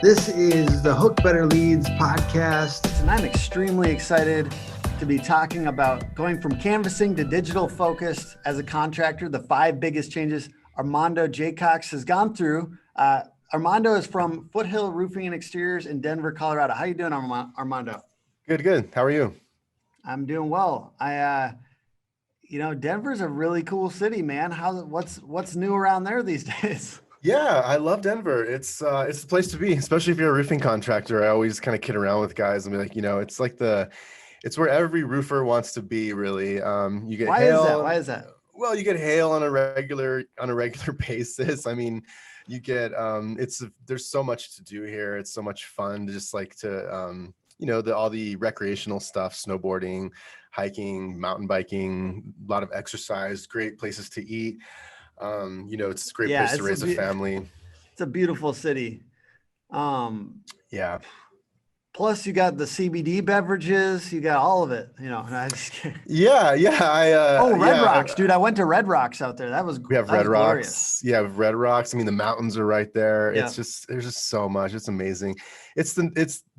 This is the Hook Better Leads podcast. And I'm extremely excited to be talking about going from canvassing to digital focused as a contractor, the 5 biggest changes Armando Jacox has gone through. Armando is from Foothill Roofing and Exteriors in Denver, Colorado. How you doing, Armando? Good. How are you? I'm doing well. Denver's a really cool city, man. What's new around there these days? Yeah, I love Denver. It's the place to be, especially if you're a roofing contractor. I always kind of kid around with guys and be like, it's where every roofer wants to be, really. You get hail. Why is that? Well, you get hail on a regular basis. I mean, you get there's so much to do here. It's so much fun to just all the recreational stuff, snowboarding, hiking, mountain biking, a lot of exercise, great places to eat. It's a great place to raise a family. It's a beautiful city. Yeah. Plus you got the CBD beverages, you got all of it, and I just Yeah. Red Rocks, dude. I went to Red Rocks out there. We have Red Rocks. Glorious. Yeah, we have Red Rocks. I mean, the mountains are right there. Yeah. There's just so much. It's amazing. It's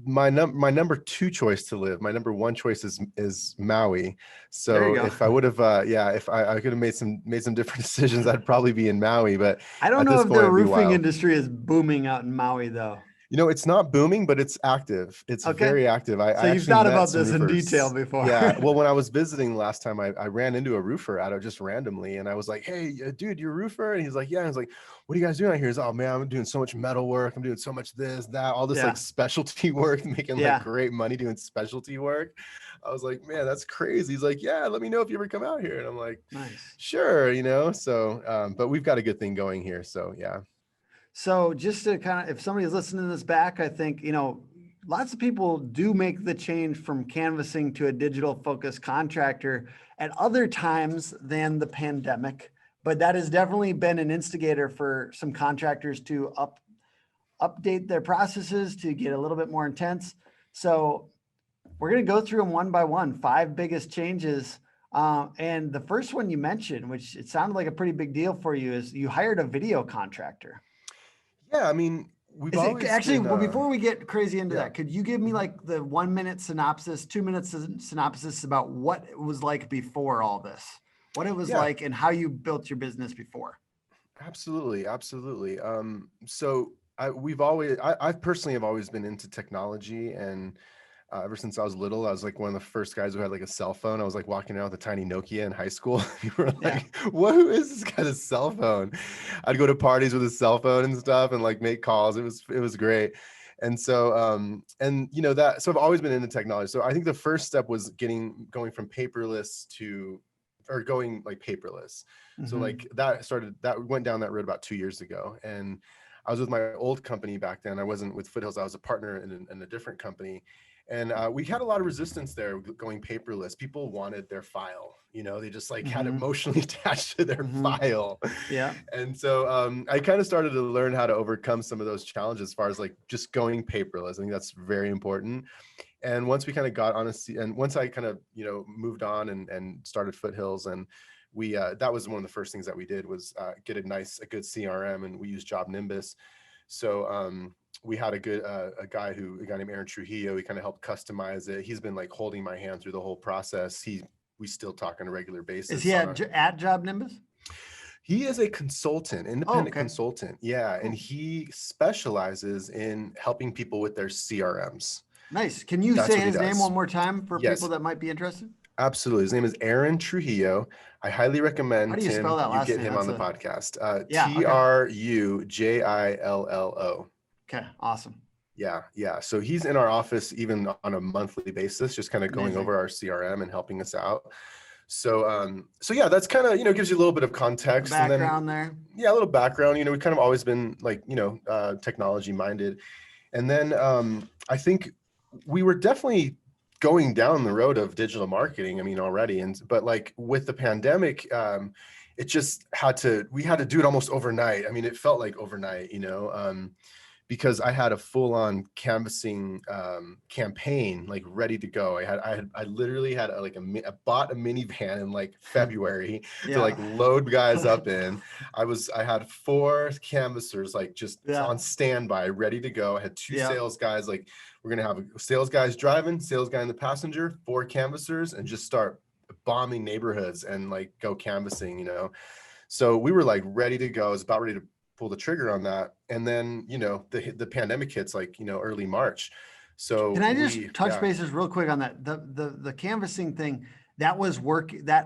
my number 2 choice to live. My number 1 choice is Maui. So if I would have if I could have made some different decisions, I'd probably be in Maui. But I don't know if the roofing industry is booming out in Maui though. It's not booming, but it's active. It's very active. So you've thought about this in detail before. Yeah. Well, when I was visiting last time, I ran into a roofer just randomly, and I was like, "Hey, dude, you're a roofer?" And he's like, "Yeah." And I was like, "What are you guys doing out here?" He's like, "Oh man, I'm doing so much metal work. I'm doing so much this, that, all this like specialty work, making like great money doing specialty work." I was like, "Man, that's crazy." He's like, "Yeah, let me know if you ever come out here." And I'm like, "Nice, sure." So, but we've got a good thing going here. So yeah. So just to kind of, if somebody's listening to this back, I think, lots of people do make the change from canvassing to a digital focused contractor at other times than the pandemic, but that has definitely been an instigator for some contractors to update their processes to get a little bit more intense. So we're going to go through them one by one, 5 biggest changes. And the first one you mentioned, which it sounded like a pretty big deal for you, is you hired a video contractor. Yeah, I mean, before we get crazy into that, could you give me like the 1-minute synopsis, 2-minute synopsis about what it was like before all this, what it was like and how you built your business before? Absolutely. So I personally have always been into technology, and ever since I was little, I was like one of the first guys who had like a cell phone. I was like walking around with a tiny Nokia in high school. People were like, who is this guy with a cell phone? I'd go to parties with a cell phone and stuff and like make calls. It was great. And so, so I've always been into technology. So I think the first step was going from paperless going like paperless. Mm-hmm. So like that went down that road about 2 years ago. And I was with my old company back then. I wasn't with Foothills. I was a partner in a different company. And we had a lot of resistance there going paperless. People wanted their file, they just like had emotionally attached to their file. Yeah. And so I kind of started to learn how to overcome some of those challenges as far as like just going paperless. I think that's very important. And once we kind of got on and once I kind of, moved on and started Foothills, and we, that was one of the first things that we did was get a good CRM, and we used Job Nimbus. So, we had a guy named Aaron Trujillo. He kind of helped customize it. He's been like holding my hand through the whole process. We still talk on a regular basis. Is he at Job Nimbus? He is a consultant, independent consultant. Yeah. Cool. And he specializes in helping people with their CRMs. Nice. Can you say his name one more time for people that might be interested? Absolutely. His name is Aaron Trujillo. I highly recommend you get him on the podcast. Trujillo. Okay. Awesome. Yeah. So he's in our office even on a monthly basis, just kind of going over our CRM and helping us out. So yeah, that's kind of, gives you a little bit of context. Background there. Yeah, a little background. We've kind of always been like, technology minded. And then I think we were definitely going down the road of digital marketing, already. But like with the pandemic, we had to do it almost overnight. It felt like overnight, because I had a full-on canvassing campaign like ready to go. I literally had I bought a minivan in like February to like load guys up in. I had 4 canvassers like just on standby, ready to go. I had 2 sales guys, like we're gonna have a sales guys driving, sales guy in the passenger, 4 canvassers, and just start bombing neighborhoods and like go canvassing, you know. So we were like ready to go. I was about ready to pull the trigger on that, and then the pandemic hits like early March. So can I just touch bases real quick on that? The canvassing thing, that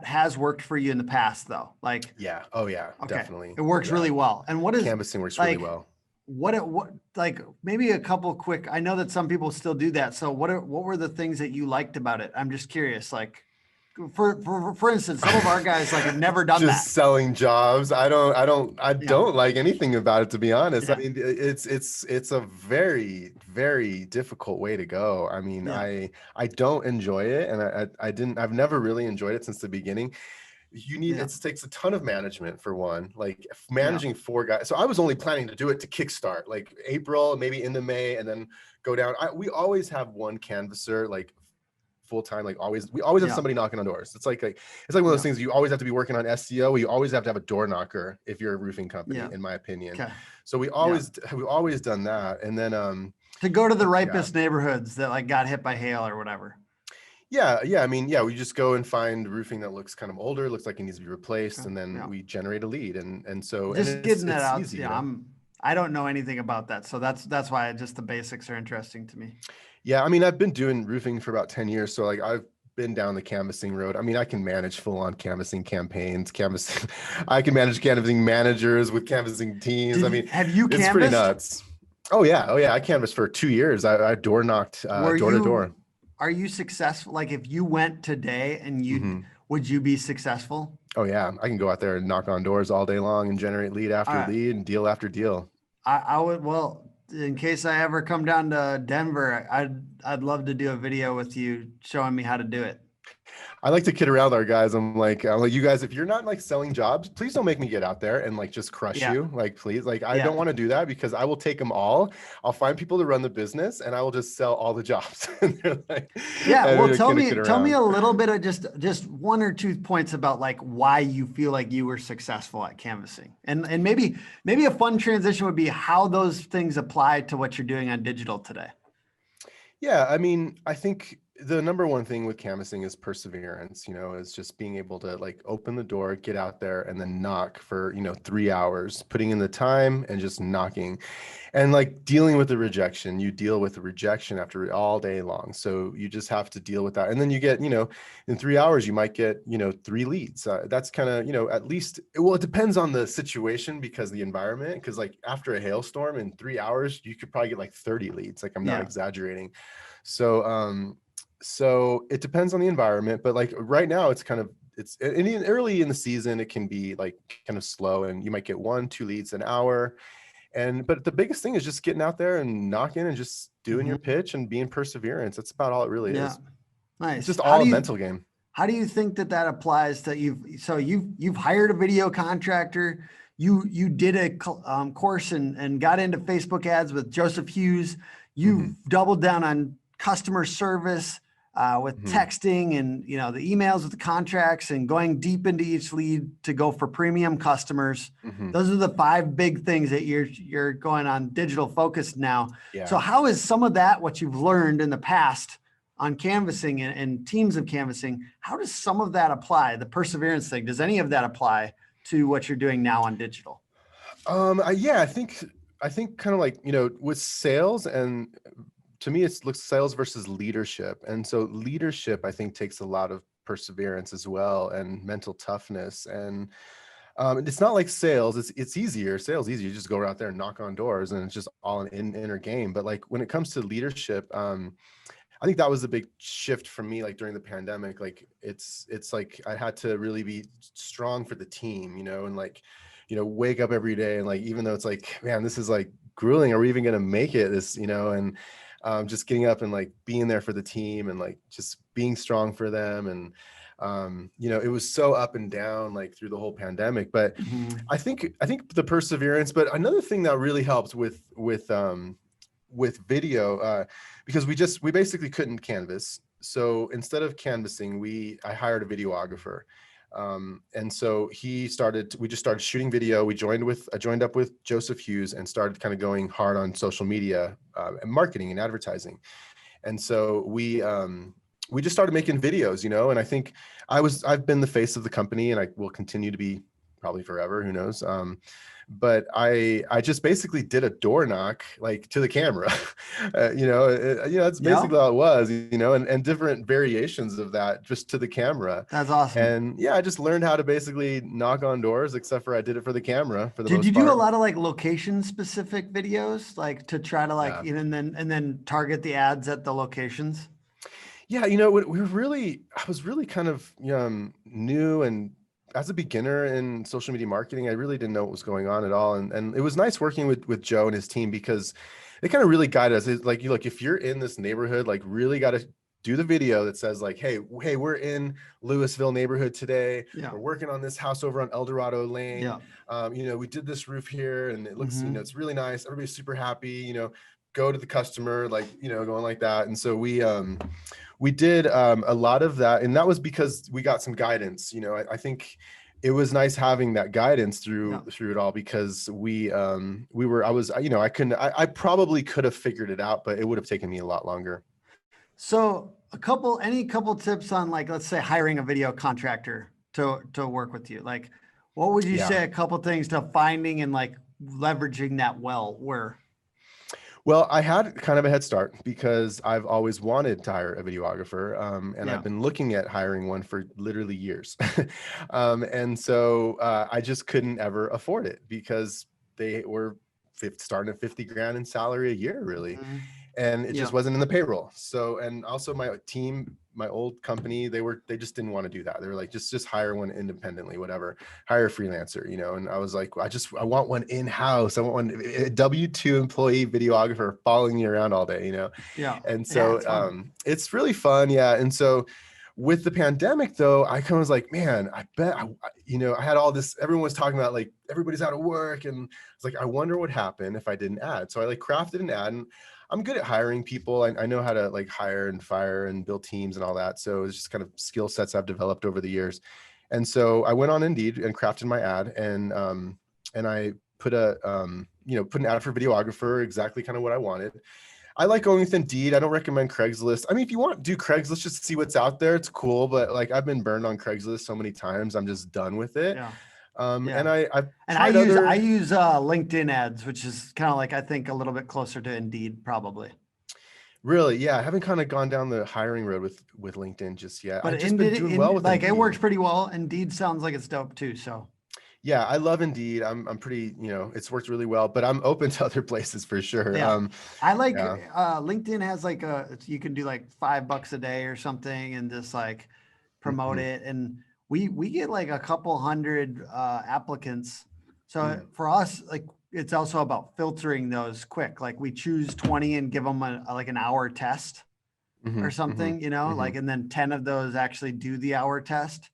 has worked for you in the past though, like definitely, it works really well. And what is canvassing works really well. What like maybe a couple quick, I know that some people still do that, so what were the things that you liked about it? I'm just curious, like for instance, some of our guys like have never done just that. Selling jobs. I don't like anything about it, to be honest. I mean, it's a very, very difficult way to go. I mean, I don't enjoy it, and I've never really enjoyed it since the beginning. It takes a ton of management for one, like managing 4 guys. So I was only planning to do it to kickstart like April, maybe into May, and then go down. We always have 1 canvasser, like full time, like we always have somebody knocking on doors. It's like one of those things. You always have to be working on SEO. You always have to have a door knocker if you're a roofing company, in my opinion. So we've always done that. And then to go to the ripest neighborhoods that like got hit by hail or whatever. I mean, we just go and find roofing that looks kind of older, looks like it needs to be replaced, and then we generate a lead. And so just getting that out. Easy, I don't know anything about that, so that's why just the basics are interesting to me. Yeah, I mean, I've been doing roofing for about 10 years, so like I've been down the canvassing road. I mean, I can manage full-on canvassing campaigns, I can manage canvassing managers with canvassing teams. Have you canvassed? It's pretty nuts. Oh yeah. I canvassed for 2 years. I door knocked door to door. Are you successful? Like if you went today and would you be successful? Oh yeah, I can go out there and knock on doors all day long and generate lead after lead and deal after deal. I would, well, in case I ever come down to Denver, I'd love to do a video with you showing me how to do it. I like to kid around with our guys. I'm like, you guys, if you're not like selling jobs, please don't make me get out there and like just crush you. Like, please, like, I don't want to do that because I will take them all. I'll find people to run the business and I will just sell all the jobs. Like, well, tell me a little bit of just 1 or 2 points about like why you feel like you were successful at canvassing, and maybe a fun transition would be how those things apply to what you're doing on digital today. Yeah, I mean, I think the number one thing with canvassing is perseverance, is just being able to like open the door, get out there, and then knock for, 3 hours, putting in the time and just knocking and like dealing with the rejection. You deal with the rejection after all day long. So you just have to deal with that. And then you get, in 3 hours, you might get, 3 leads. That's kind of, at least, well, it depends on the situation because the environment, because like after a hailstorm in 3 hours, you could probably get like 30 leads. Like I'm not exaggerating. So it depends on the environment, but like right now it's early in the season, it can be like kind of slow and you might get 1-2 leads an hour. But the biggest thing is just getting out there and knocking and just doing your pitch and being perseverance. That's about all it really is. Nice. It's just all a mental game. How do you think that applies to you've hired a video contractor, you did a course and got into Facebook ads with Joseph Hughes. You've doubled down on customer service with texting and the emails with the contracts and going deep into each lead to go for premium customers. Those are the 5 big things that you're going on digital focused now. So how is some of that what you've learned in the past on canvassing and teams of canvassing? How does some of that apply? The perseverance thing, does any of that apply to what you're doing now on digital? I think kind of like with sales, and to me, it looks sales versus leadership. And so leadership, I think, takes a lot of perseverance as well and mental toughness. And it's not like sales. It's easier. Sales easier. You just go out there and knock on doors and it's just all an inner game. But like when it comes to leadership, I think that was a big shift for me, like during the pandemic. Like it's like I had to really be strong for the team, and like, wake up every day. And like, even though it's like, man, this is like grueling, are we even going to make it this, and just getting up and like being there for the team and like just being strong for them. And It was so up and down like through the whole pandemic, but I think the perseverance. But another thing that really helped with video, because we basically couldn't canvas. So instead of canvassing, I hired a videographer. And so we just started shooting video. I joined up with Joseph Hughes and started kind of going hard on social media, and marketing and advertising. And so we just started making videos, and I think I've been the face of the company, and I will continue to be probably forever, who knows. But I just basically did a door knock like to the camera. That's basically how it was, and different variations of that just to the camera. That's awesome. And I just learned how to basically knock on doors, except for I did it for the camera for the most part. Did you do a lot of like location specific videos, like to try to like, and then target the ads at the locations? Yeah. I was really kind of new, and as a beginner in social media marketing, I really didn't know what was going on at all. And it was nice working with Joe and his team, because they kind of really guided us. It's like, if you're in this neighborhood, like really got to do the video that says like, hey, we're in Louisville neighborhood today. We're working on this house over on El Dorado Lane. We did this roof here and it looks, it's really nice. Everybody's super happy, go to the customer, like, going like that. And so we did a lot of that, and that was because we got some guidance. I think it was nice having that guidance through it all, because I probably could have figured it out, but it would have taken me a lot longer. So any couple tips on, like, let's say hiring a video contractor to work with you, like what would you say a couple things to finding and like leveraging that were? Well, I had kind of a head start because I've always wanted to hire a videographer, and I've been looking at hiring one for literally years. And so I just couldn't ever afford it because they were starting at 50 grand in salary a year, really. And it just wasn't in the payroll. So, and also my team, my old company, they just didn't want to do that. They were like, just hire one independently, whatever, hire a freelancer, and I was like, I want one in-house. I want one, a W-2 employee videographer following me around all day, And so it's really fun. Yeah. And so with the pandemic though, I kind of was like, man, I bet, I had all this, everyone was talking about like, everybody's out of work. And it's like, I wonder what happened if I didn't add. So I like crafted an ad, and I'm good at hiring people. I know how to like hire and fire and build teams and all that. So it's just kind of skill sets I've developed over the years. And so I went on Indeed and crafted my ad, and I put an ad for videographer, exactly kind of what I wanted. I like going with Indeed. I don't recommend Craigslist. I mean, if you want to do Craigslist, just see what's out there. It's cool, but like I've been burned on Craigslist so many times, I'm just done with it. And I use LinkedIn ads, which is kind of like, I think a little bit closer to Indeed, probably. Really? Yeah. I haven't kind of gone down the hiring road with LinkedIn just yet. But I've just been doing well with like Indeed. It works pretty well. Indeed sounds like it's dope too. So yeah, I love Indeed. I'm pretty, it's worked really well, but I'm open to other places for sure. I like LinkedIn has like you can do like $5 a day or something and just like promote it. And we get like a couple hundred applicants. So for us, like it's also about filtering those quick. Like we choose 20 and give them like an hour test or something, like, and then 10 of those actually do the hour test.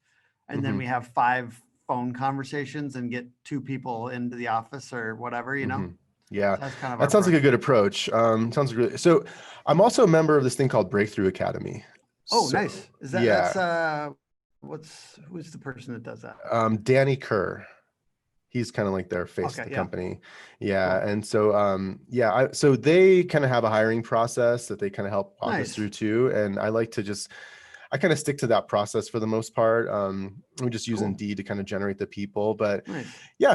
And then we have 5 phone conversations and get 2 people into the office or whatever, Yeah, so that's kind of that sounds like a good approach. Sounds really. So I'm also a member of this thing called Breakthrough Academy. Oh, nice. Is that, that's, who's the person that does that? Danny Kerr. He's kind of like their face of the company. Yeah. Cool. And so, so they kind of have a hiring process that they kind of help walk us through too. And I like to I kind of stick to that process for the most part. We just use Indeed to kind of generate the people, but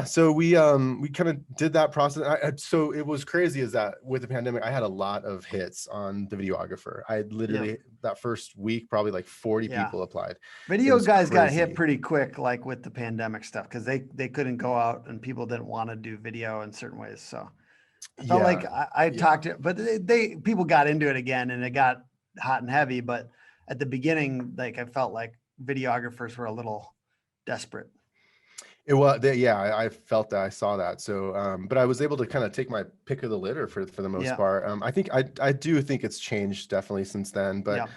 so we kind of did that process. So it was crazy is that with the pandemic, I had a lot of hits on the videographer. I had literally that first week, probably like 40 people applied. Video guys got hit pretty quick, like with the pandemic stuff, because they couldn't go out and people didn't want to do video in certain ways. So I felt like I talked to, but people got into it again and it got hot and heavy, but at the beginning, like I felt like videographers were a little desperate. It was, I felt that, I saw that. So, but I was able to kind of take my pick of the litter for the most part. I think I do think it's changed definitely since then, but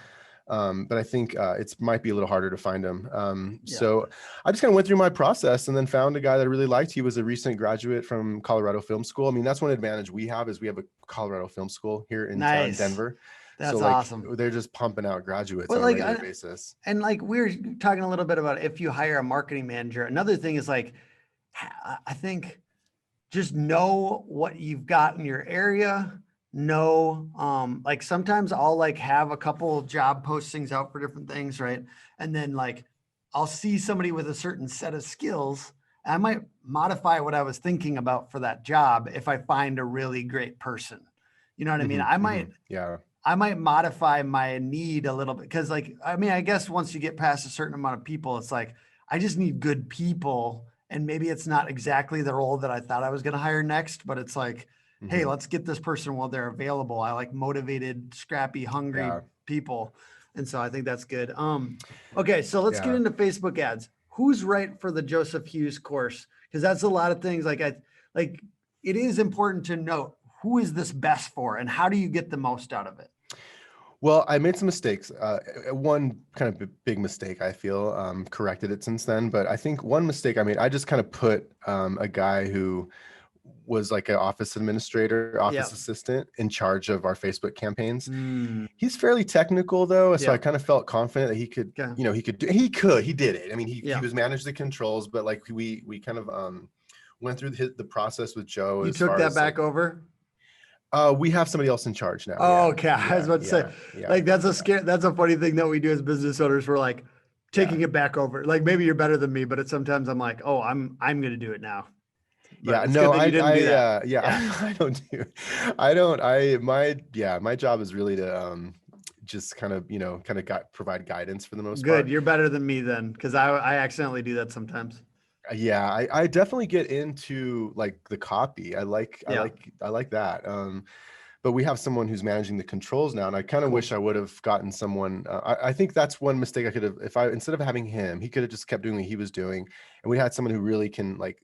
But I think it might be a little harder to find them. Yeah. So I just kind of went through my process and then found a guy that I really liked. He was a recent graduate from Colorado Film School. I mean, that's one advantage we have is we have a Colorado Film School here in town, Nice. Denver. That's so like awesome. they're just pumping out graduates Well, on a like, regular basis. And like we were talking a little bit about if you hire a marketing manager, another thing is like, I think just know what you've got in your area. Know, like sometimes I'll like have a couple job postings out for different things, right? And then like I'll see somebody with a certain set of skills. And I might modify what I was thinking about for that job if I find a really great person. You know what I mean? I might modify my need a little bit because like, I mean, I guess once you get past a certain amount of people, it's like, I just need good people. And maybe it's not exactly the role that I thought I was going to hire next, but it's like, hey, let's get this person while they're available. I like motivated, scrappy, hungry people. And so I think that's good. Okay. So let's get into Facebook ads. Who's right for the Joseph Hughes course? Because that's a lot of things. Like it is important to note who is this best for and how do you get the most out of it? Well, I made some mistakes. One kind of big mistake, I feel, corrected it since then. But I think one mistake I made, I just kind of put a guy who was like an office administrator, office assistant in charge of our Facebook campaigns. He's fairly technical though. So I kind of felt confident that he could, he did it. I mean, he was managed the controls, but like we kind of went through the process with Joe. You took that back over? We have somebody else in charge now. Oh, okay. I was about to say, like, that's a funny thing that we do as business owners. We're like taking it back over. Like maybe you're better than me, but it's sometimes I'm like, oh, I'm going to do it now. But I my job is really to just kind of provide guidance for the most part. Good. You're better than me then, because I accidentally do that sometimes. I definitely get into like the copy. I like that. But we have someone who's managing the controls now, and I kind of wish I would have gotten someone. I think that's one mistake I could have. Instead of having him, he could have just kept doing what he was doing, and we had someone who really can like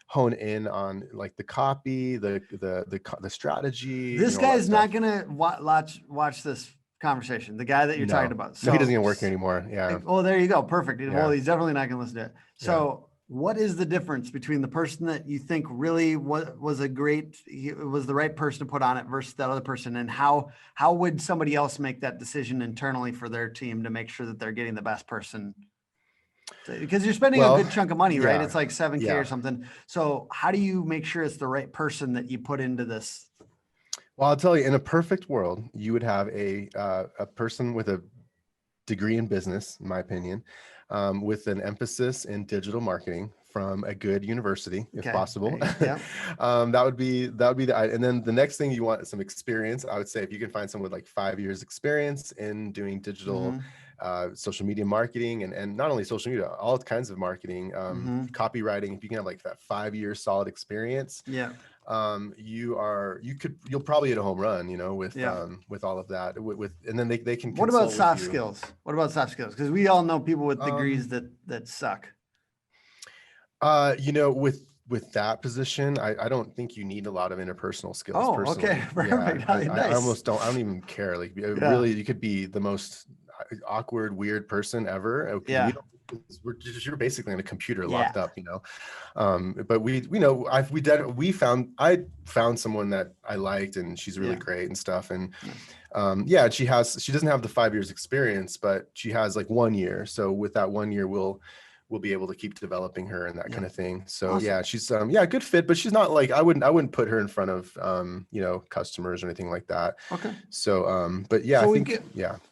hone in on like the copy, the strategy. This guy's not gonna watch this conversation. The guy that you're talking about. So no, he doesn't even work here anymore. Yeah. Oh, there you go. Perfect. Well, he's definitely not gonna listen to it. So. What is the difference between the person that you think really was the right person to put on it versus that other person? And how would somebody else make that decision internally for their team to make sure that they're getting the best person? Because you're spending a good chunk of money, right? It's like $7,000 or something. So how do you make sure it's the right person that you put into this? Well, I'll tell you, in a perfect world, you would have a person with a degree in business, in my opinion, with an emphasis in digital marketing from a good university, if possible. That would be and then the next thing you want is some experience. I would say if you can find someone with like 5 years experience in doing digital social media marketing and not only social media, all kinds of marketing, copywriting, if you can have like that 5 year solid experience, you'll probably hit a home run, with all of that and then they can. What about soft skills? Because we all know people with degrees that suck. With that position, I don't think you need a lot of interpersonal skills. Oh, personally. okay. Perfect. I don't even care. Like really, you could be the most awkward, weird person ever. Okay, you're basically in a computer locked up, but I found someone that I liked and she's really great and stuff. And she doesn't have the 5 years experience, but she has like 1 year. So with that 1 year, we'll be able to keep developing her and that kind of thing. So awesome. She's a good fit, but she's not like, I wouldn't put her in front of, customers or anything like that. Okay. So,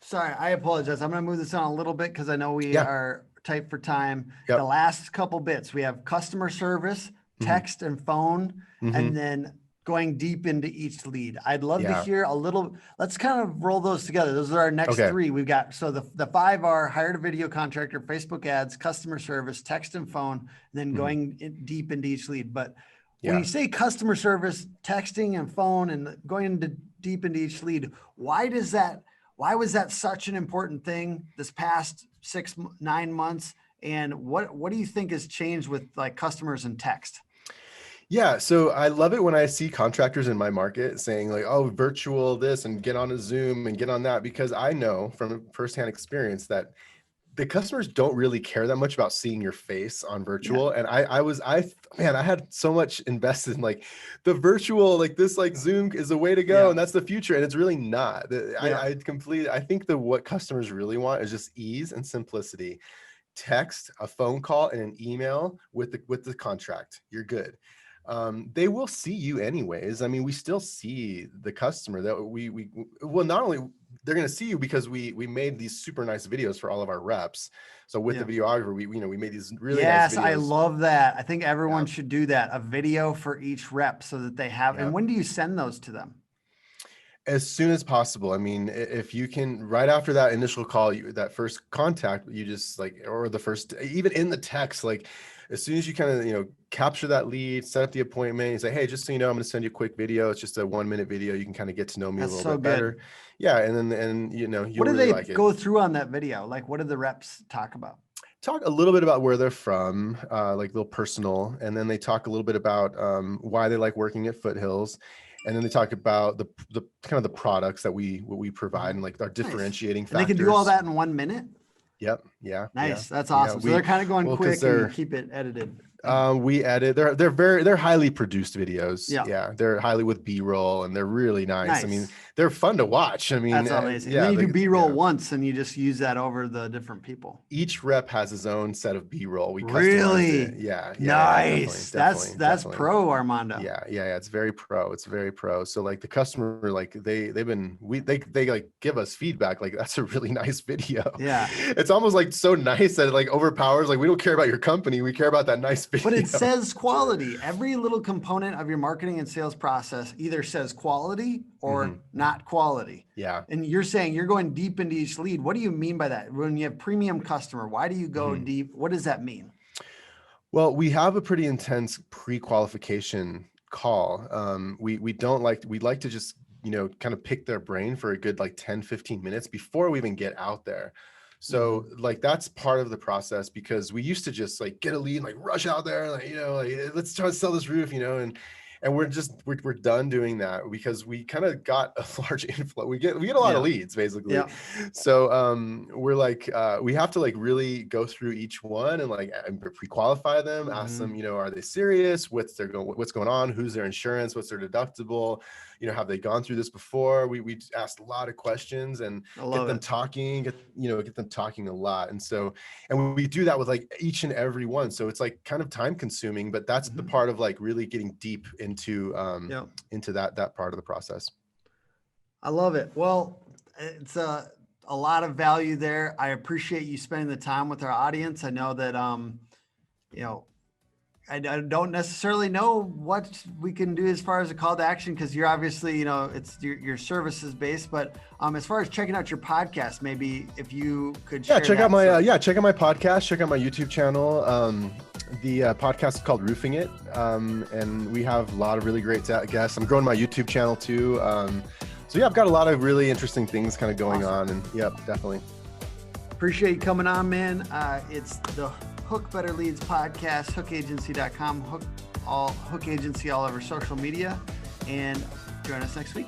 sorry, I apologize. I'm going to move this on a little bit because I know we are tight for time. The last couple bits, we have customer service, text and phone, and then going deep into each lead. I'd love to hear a little, let's kind of roll those together. Those are our next three. We've got, so the 5 are hired a video contractor, Facebook ads, customer service, text and phone, and then going deep into each lead. But when you say customer service, texting and phone and going into deep into each lead, why was that such an important thing this past 6-9 months? And what do you think has changed with like customers and text? Yeah, so I love it when I see contractors in my market saying like, oh, virtual this and get on a Zoom and get on that, because I know from firsthand experience that the customers don't really care that much about seeing your face on Yeah. virtual. And I had so much invested in like the virtual, like this, like Zoom is the way to go. Yeah. And that's the future. And it's really not. Yeah. I think that what customers really want is just ease and simplicity. Text, a phone call, and an email with the contract. You're good. They will see you anyways. I mean, we still see the customer that we well, not only they're going to see you because we made these super nice videos for all of our reps. So with Yeah. the videographer, we made these really Yes, nice videos. I love that. I think everyone Yeah. should do that. A video for each rep so that they have. Yeah. And when do you send those to them? As soon as possible. I mean, if you can, right after that initial call, that first contact, you just like, or the first, even in the text, like as soon as you kind of, capture that lead, set up the appointment, you say, hey, just so you know, I'm going to send you a quick video. It's just a 1-minute video. You can kind of get to know me That's a little so bit good. better. Yeah. And you'll What do really they like it. go through on that video? Like, what do the reps talk about? Talk a little bit about where they're from, like a little personal, and then they talk a little bit about why they like working at Foothills, and then they talk about the kind of the products that we provide and like our differentiating And factors. they can do all that in 1 minute? Yep. Yeah. Nice. Yeah. That's awesome. So they're kind of going quick and you keep it edited. We edit. They're highly produced videos. Yeah. Yeah. They're highly with B-roll and they're really nice. I mean, Nice. they're fun to watch. I mean, That's amazing. yeah, And then you do B-roll yeah. once and you just use that over the different people. Each rep has his own set of B-roll. We Really? customized it. Yeah. Nice. Definitely, That's definitely. pro, Armando. Yeah. It's very pro. It's very pro. So like the customer, like they like give us feedback. Like that's a really nice video. Yeah. It's almost like so nice that it like overpowers. Like we don't care about your company. We care about that nice video. But it says quality. Every little component of your marketing and sales process either says quality or not quality. Yeah. And you're saying you're going deep into each lead. What do you mean by that? When you have premium customer, why do you go deep? What does that mean? Well, we have a pretty intense pre-qualification call. We like to just, kind of pick their brain for a good like 10, 15 minutes before we even get out there. So like that's part of the process, because we used to just like get a lead, like rush out there, like, let's try to sell this roof, and we're done doing that because we kind of got a large inflow. We get a lot of leads basically. Yeah. So we're like we have to like really go through each one and like pre-qualify them, ask them, are they serious? What's going on? Who's their insurance? What's their deductible? Have they gone through this before? We asked a lot of questions and get them talking, get them talking a lot. And we do that with like each and every one. So it's like kind of time consuming, but that's the part of like really getting deep into that part of the process. I love it. Well, it's a lot of value there. I appreciate you spending the time with our audience. I know that, I don't necessarily know what we can do as far as a call to action, because you're obviously, it's your services based, but as far as checking out your podcast, maybe if you could share check out my podcast, check out my YouTube channel. The podcast is called Roofing It, and we have a lot of really great guests. I'm growing my YouTube channel too. So yeah, I've got a lot of really interesting things kind of going on, and yeah, definitely. Appreciate you coming on, man. It's the Hook Better Leads podcast, hookagency.com, Hook Agency all over social media, and join us next week.